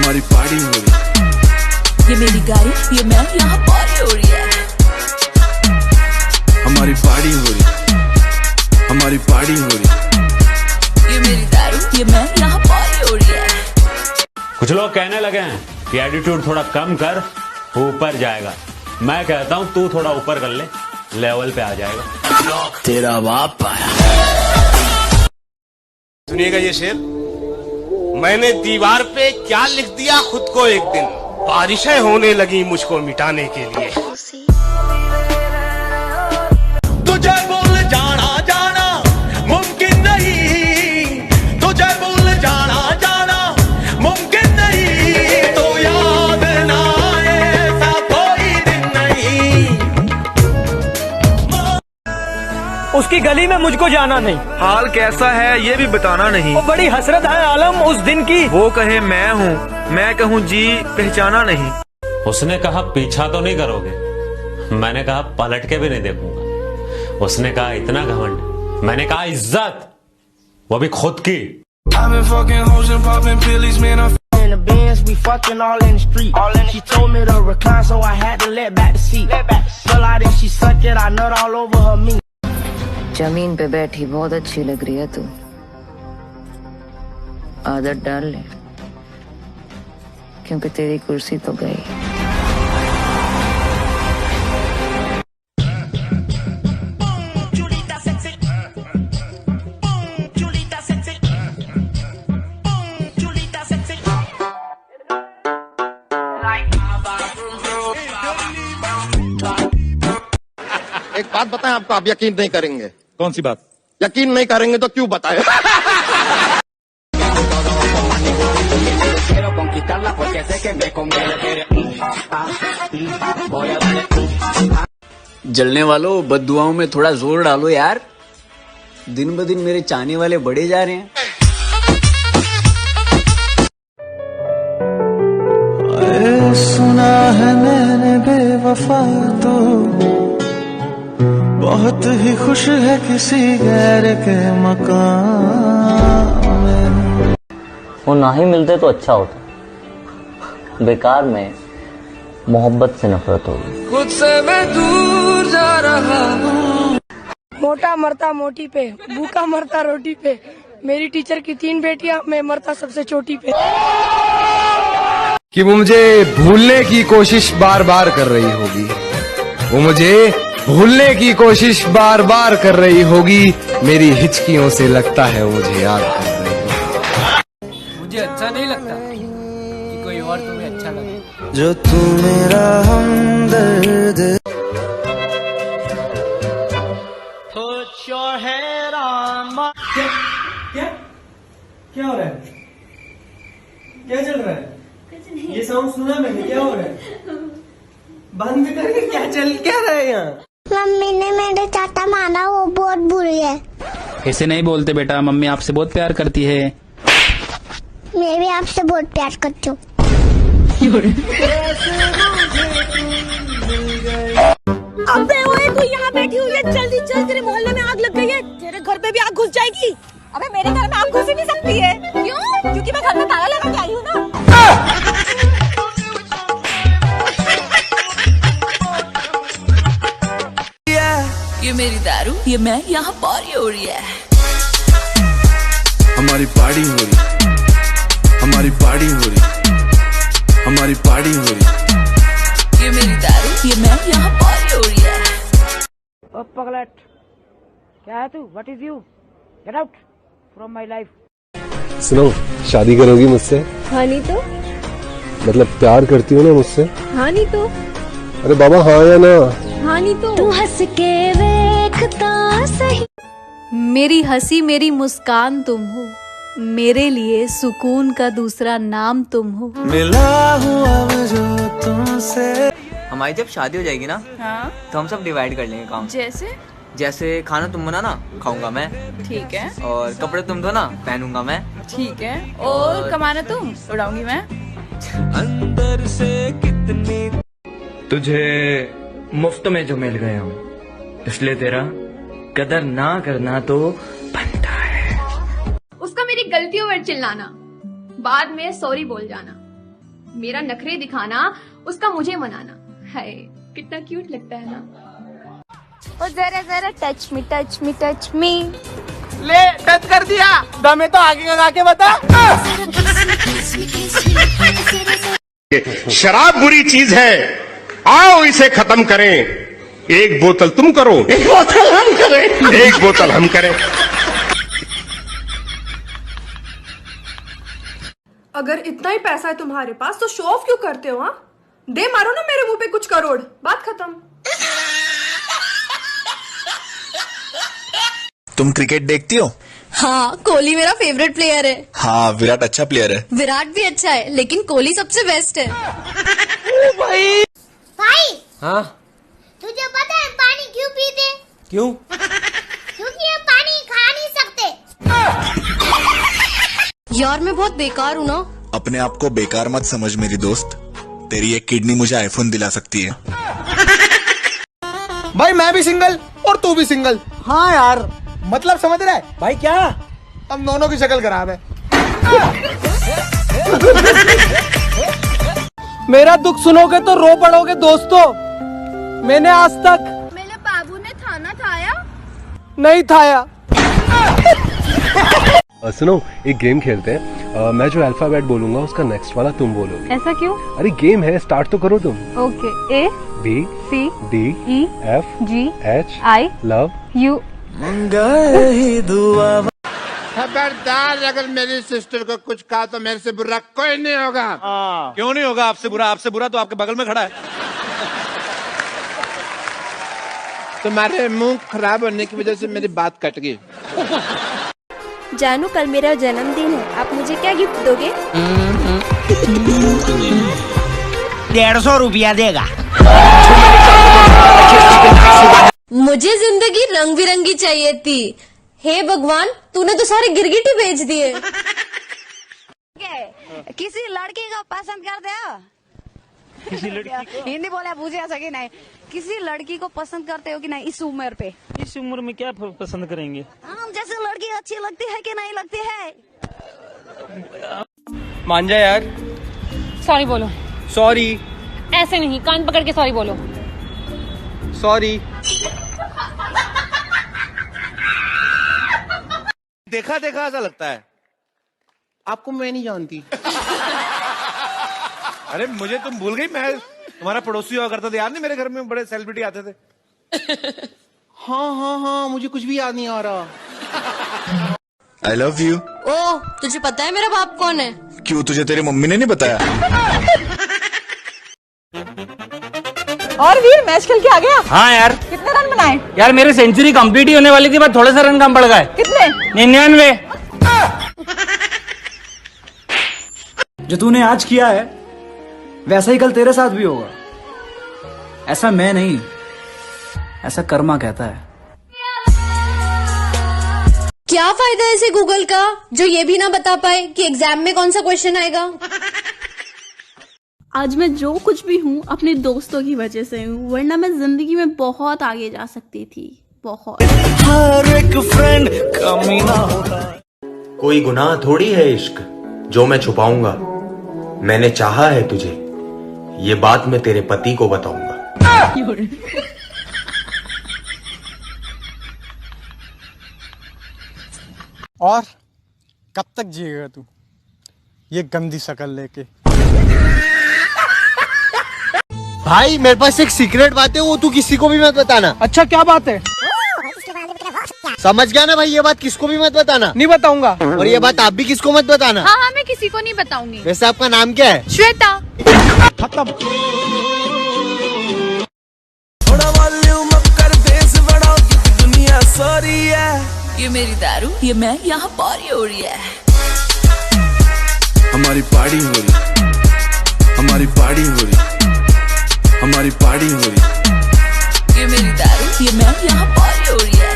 हमारी पार्टी हो रही, ये मेरी गाड़ी, ये मैं, यहाँ पार्टी हो रही है। हमारी पार्टी हो रही, हमारी पार्टी हो रही, ये मेरी दारू, ये मैं, यहाँ पार्टी हो रही है। कुछ लोग कहने लगे हैं कि एटीट्यूड थोड़ा कम कर, ऊपर जाएगा। मैं कहता हूँ तू थोड़ा ऊपर कर ले, लेवल पे आ जाएगा। तेरा बाप आया। सुनिएगा ये शेर, मैंने दीवार पे क्या लिख दिया खुद को एक दिन, बारिशें होने लगी मुझको मिटाने के लिए। तुझे भूल जाना जाना मुमकिन नहीं, तुझे भूल जाना जाना मुमकिन नहीं, तो याद ना आए ऐसा कोई दिन नहीं। उसकी गली में मुझको जाना नहीं, हाल कैसा है ये भी बताना नहीं। वो बड़ी हसरत है आलम उस दिन की। वो कहे मैं हूँ, मैं कहूँ जी पहचाना नहीं। उसने कहा पीछा तो नहीं करोगे, मैंने कहा पलट के भी नहीं देखूंगा। उसने कहा इतना घमंड, मैंने कहा इज्जत, वो भी खुद की। In the Benz, we fucking all in the street. She told me to recline, so I had to let back the seat. Fell out and she sucked it, I nut all over her meat. जमीन पे बैठी बहुत अच्छी लग रही है तू, आदत डाल ले, क्योंकि तेरी कुर्सी तो गई। एक बात बताएं आपको, आप यकीन नहीं करेंगे। कौन सी बात? यकीन नहीं करेंगे तो क्यों बताएं? जलने वालों, बद्दुआओं में थोड़ा जोर डालो यार, दिन ब दिन मेरे चाहने वाले बढ़े जा रहे हैं। सुना है मैंने बेवफा तो बहुत ही खुश है किसी गैर के मकान में। वो ना ही मिलते तो अच्छा होता, बेकार में मोहब्बत से नफरत होगी। खुद से मैं दूर जा रहा हूँ। मोटा मरता मोटी पे, भूखा मरता रोटी पे, मेरी टीचर की 3 बेटियां, मैं मरता सबसे चोटी पे। कि वो मुझे भूलने की कोशिश बार बार कर रही होगी, वो मुझे भूलने की कोशिश बार बार कर रही होगी, मेरी हिचकियों से लगता है वो मुझे याद कर रही होगी। मुझे अच्छा नहीं लगता कि कोई और तुम्हें अच्छा लगे। जो तू मेरा हमदर्द। क्या हो रहा है? क्या चल रहा है? ये साउंड सुना मैंने, क्या हो रहा है? बंद करके क्या रहा है यहाँ? मम्मी ने मेरे चाटा मारा, वो बहुत बुरी है। ऐसे नहीं बोलते बेटा, मम्मी आपसे बहुत प्यार करती है। मैं भी आपसे बहुत प्यार करती हूँ। अबे ओए, तू यहाँ बैठी हुई है, जल्दी चल, तेरे मोहल्ले में आग लग गई है, तेरे घर पे भी आग घुस जाएगी। अबे मेरे घर में आग घुस ही नहीं सकती है। क्यों? क्योंकि मैं घर में ताला लगा के आई हूँ ना। ये मेरी दारू, ये मैं, यहाँ पार्टी हो रही है। हमारी पार्टी हो रही, हमारी पार्टी हो रही, हमारी पार्टी हो रही, ये मेरी दारू, ये मैं, यहाँ पार्टी हो रही है। ओ पगलट, क्या है तू? What is you? Get out from my life. सुनो, शादी करोगी मुझसे? हाँ नहीं तो? मतलब प्यार करती हो ना मुझसे? हाँ नहीं तो? अरे बाबा हाँ या ना? हाँ नहीं तो? तू हंस के देखता सही। मेरी हंसी मेरी मुस्कान तुम हो, मेरे लिए सुकून का दूसरा नाम तुम हो। मिला हुआ जो तुमसे। हमारी जब शादी हो जाएगी ना, हाँ? तो हम सब डिवाइड कर लेंगे काम। जैसे खाना तुम बनाना, खाऊंगा मैं। ठीक है। और कपड़े तुम धोना, पहनूंगा मैं। ठीक है। और कमाना तुम, उड़ाऊंगी मैं। अंदर से कितनी तुझे मुफ्त में जो मिल गया हूँ, इसलिए तेरा कदर ना करना तो बनता है। उसका मेरी गलतियों पर चिल्लाना, बाद में सॉरी बोल जाना, मेरा नखरे दिखाना, उसका मुझे मनाना। हाय कितना क्यूट लगता है ना। ओ जरा जरा touch me touch me touch me. ले टच कर दिया, दमे तो आगे लगा के बता। शराब बुरी चीज है, आओ इसे खत्म करें। एक बोतल तुम करो, एक बोतल हम करें, एक बोतल हम करें। अगर इतना ही पैसा है तुम्हारे पास तो शो ऑफ क्यों करते हो? हाँ, दे मारो ना मेरे मुंह पे कुछ करोड़, बात खत्म। तुम क्रिकेट देखती हो? हाँ, कोहली मेरा फेवरेट प्लेयर है। हाँ, विराट अच्छा प्लेयर है। विराट भी अच्छा है, लेकिन कोहली सबसे बेस्ट है। भाई हाँ, तुझे पता है पानी क्यों पीते? क्यों? क्योंकि ये पानी खा नहीं सकते। यार मैं बहुत बेकार हूँ ना। अपने आप को बेकार मत समझ मेरी दोस्त, तेरी एक किडनी मुझे आईफोन दिला सकती है। भाई मैं भी सिंगल और तू भी सिंगल। हाँ यार, मतलब समझ रहा है भाई क्या? हम दोनों की शक्ल खराब है। मेरा दुख सुनोगे तो रो पड़ोगे दोस्तों। मैंने आज तक मेरे बाबू ने खाना खाया नहीं खाया। सुनो, एक गेम खेलते हैं। मैं जो अल्फाबेट बोलूंगा उसका नेक्स्ट वाला तुम बोलो। ऐसा क्यों? अरे गेम है, स्टार्ट तो करो तुम। Okay, A B C D E F G H I love you. खबरदार, अगर मेरी सिस्टर को कुछ कहा तो मेरे से बुरा कोई नहीं होगा। क्यों नहीं होगा आपसे बुरा? आपसे बुरा तो आपके बगल में खड़ा है। तुम्हारे मुंह खराब होने की वजह से मेरी बात कट गई। जानू, कल मेरा जन्मदिन है, आप मुझे क्या गिफ्ट दोगे? 150 रुपया देगा। मुझे जिंदगी रंग बिरंगी चाहिए थी। हे भगवान, तूने तो सारे गिरगिट ही भेज दिए। किसी लड़की को पसंद करते हो? किसी लड़की को? हिंदी बोला पूछे ऐसा कि नहीं। किसी लड़की को पसंद करते हो कि नहीं इस उम्र पे? इस उम्र में क्या पसंद करेंगे? हम जैसे लड़की अच्छी लगती है कि नहीं लगती है? मान जा यार। सॉरी बोलो। सॉरी। ऐसे नहीं, कान पकड़ के सॉरी बोलो। सॉरी। देखा देखा ऐसा लगता है। आपको मैं नहीं जानती। अरे मुझे तुम भूल गई? मैं तुम्हारा पड़ोसी हुआ करता था, याद नहीं? मेरे घर में बड़े सेलिब्रिटी आते थे। हाँ, मुझे कुछ भी याद नहीं आ रहा। आई लव यू। ओह, तुझे पता है मेरा बाप कौन है? क्यों, तुझे तेरी मम्मी ने नहीं बताया? और वीर मैच खेल के आ गया? हाँ यार। कितने रन बनाए? यार मेरी सेंचुरी कंप्लीट ही होने वाली थी, बस थोड़े से रन कम पड़ गए। कितने? 99। जो तूने आज किया है वैसा ही कल तेरे साथ भी होगा। ऐसा मैं नहीं, ऐसा कर्मा कहता है। क्या फायदा है ऐसे गूगल का जो ये भी ना बता पाए कि एग्जाम में कौन सा क्वेश्चन आएगा। आज मैं जो कुछ भी हूँ अपने दोस्तों की वजह से हूँ, वरना मैं जिंदगी में बहुत आगे जा सकती थी। बहुत। हर एक फ्रेंड कमीना होता है। कोई गुनाह थोड़ी है इश्क जो मैं छुपाऊंगा। मैंने चाहा है तुझे, ये बात मैं तेरे पति को बताऊंगा। और कब तक जिएगा तू ये गंदी शक्ल लेके? भाई मेरे पास एक सीक्रेट बात है, वो तू किसी को भी मत बताना। अच्छा, क्या बात है? समझ गया ना भाई? ये बात किसको भी मत बताना। नहीं बताऊंगा। और ये बात आप भी किसको मत बताना। हाँ, मैं किसी को नहीं बताऊंगी। वैसे आपका नाम क्या है? श्वेता। खत्म। थोड़ा वॉल्यूम अप कर, बेस बढ़ाओ क्योंकि दुनिया सारी है। ये मेरी दारू, ये मैं, यहाँ पारी हो रही है। हमारी पार्टी हो रही, हमारी पार्टी हो रही, हमारी पार्टी हो रही। ये मेरी दारू, ये मैं, यहाँ पारी हो रही है।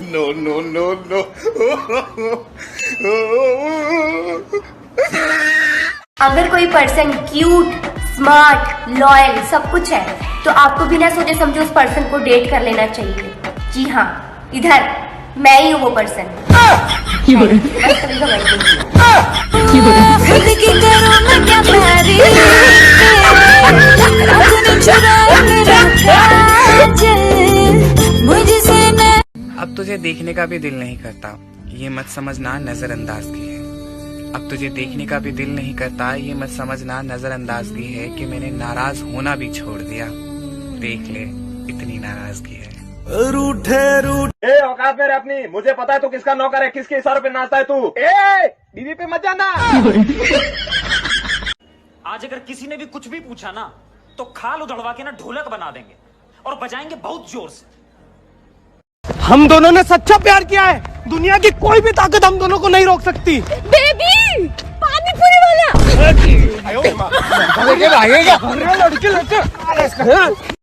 No no no no. अगर कोई पर्सन क्यूट, स्मार्ट, लॉयल सब कुछ है तो आपको बिना सोचे समझे उस पर्सन को डेट कर लेना चाहिए। जी हाँ, इधर मैं ही हूँ वो पर्सन। खुद की करूं मैं क्या प्यारी अपनी चुराए मेरा काजल मुझसे मैं। अब तुझे देखने का भी दिल नहीं करता, ये मत समझना नजरअंदाजगी है। अब तुझे देखने का भी दिल नहीं करता, ये मत समझना नजरअंदाजगी है कि मैंने नाराज होना भी छोड़ दिया। देख ले इतनी नाराजगी है। रूठे रूठे औकात में रह अपनी, मुझे पता है तू किसका नौकर है, किसके इशारों पे नाचता है तू। बीवी पे मत जाना। आज अगर किसी ने भी कुछ भी पूछा ना तो खाल उधड़वा के ना ढोलक बना देंगे और बजाएंगे बहुत जोर से। हम दोनों ने सच्चा प्यार किया है, दुनिया की कोई भी ताकत हम दोनों को नहीं रोक सकती। बेबी पानी पूरी वाला।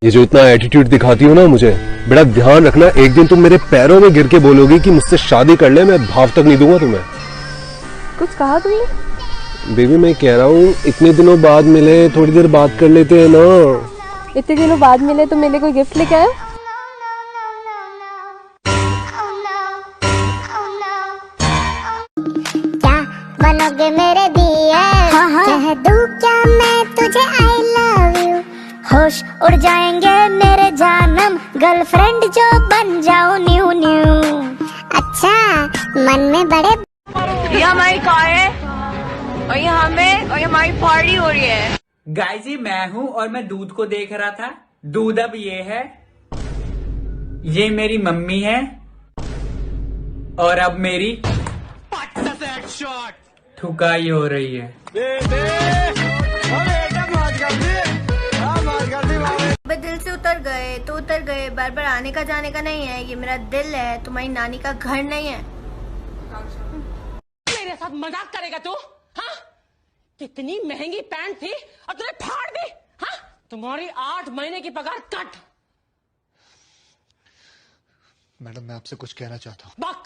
ये जो इतना एटीट्यूड दिखाती हो ना मुझे, बड़ा ध्यान रखना, एक दिन तुम मेरे पैरों में गिर के बोलोगी कि मुझसे शादी कर ले, मैं भाव तक नहीं दूंगा तुम्हें। कुछ कहा तुमने? बेबी मैं कह रहा हूँ इतने दिनों बाद मिले, थोड़ी देर बात कर लेते हैं ना। इतने दिनों बाद मिले तो मेरे कोई गिफ्ट लेके आए? बनोगे मेरे दिए, कह दूं क्या मैं तुझे आई लव यू। होश उड़ जाएंगे मेरे जानम, गर्लफ्रेंड जो बन जाऊं न्यू न्यू। अच्छा मन में बड़े ये हमारी कार है और ये हमें और ये हमारी पार्टी हो रही है। गाइस ये मैं हूँ और मैं दूध को देख रहा था। दूध अब ये है, ये मेरी मम्मी है और अब मेरी ठुकाई हो रही है। दिल से उतर गए तो उतर गए, बार बार आने का जाने का नहीं है। ये मेरा दिल है, तुम्हारी नानी का घर नहीं है। मेरे साथ मजाक करेगा तू? हाँ कितनी महंगी पैंट थी और तूने फाड़ दी। हाँ तुम्हारी 8 महीने की पगार कट। मैडम मैं आपसे कुछ कहना चाहता हूँ। बात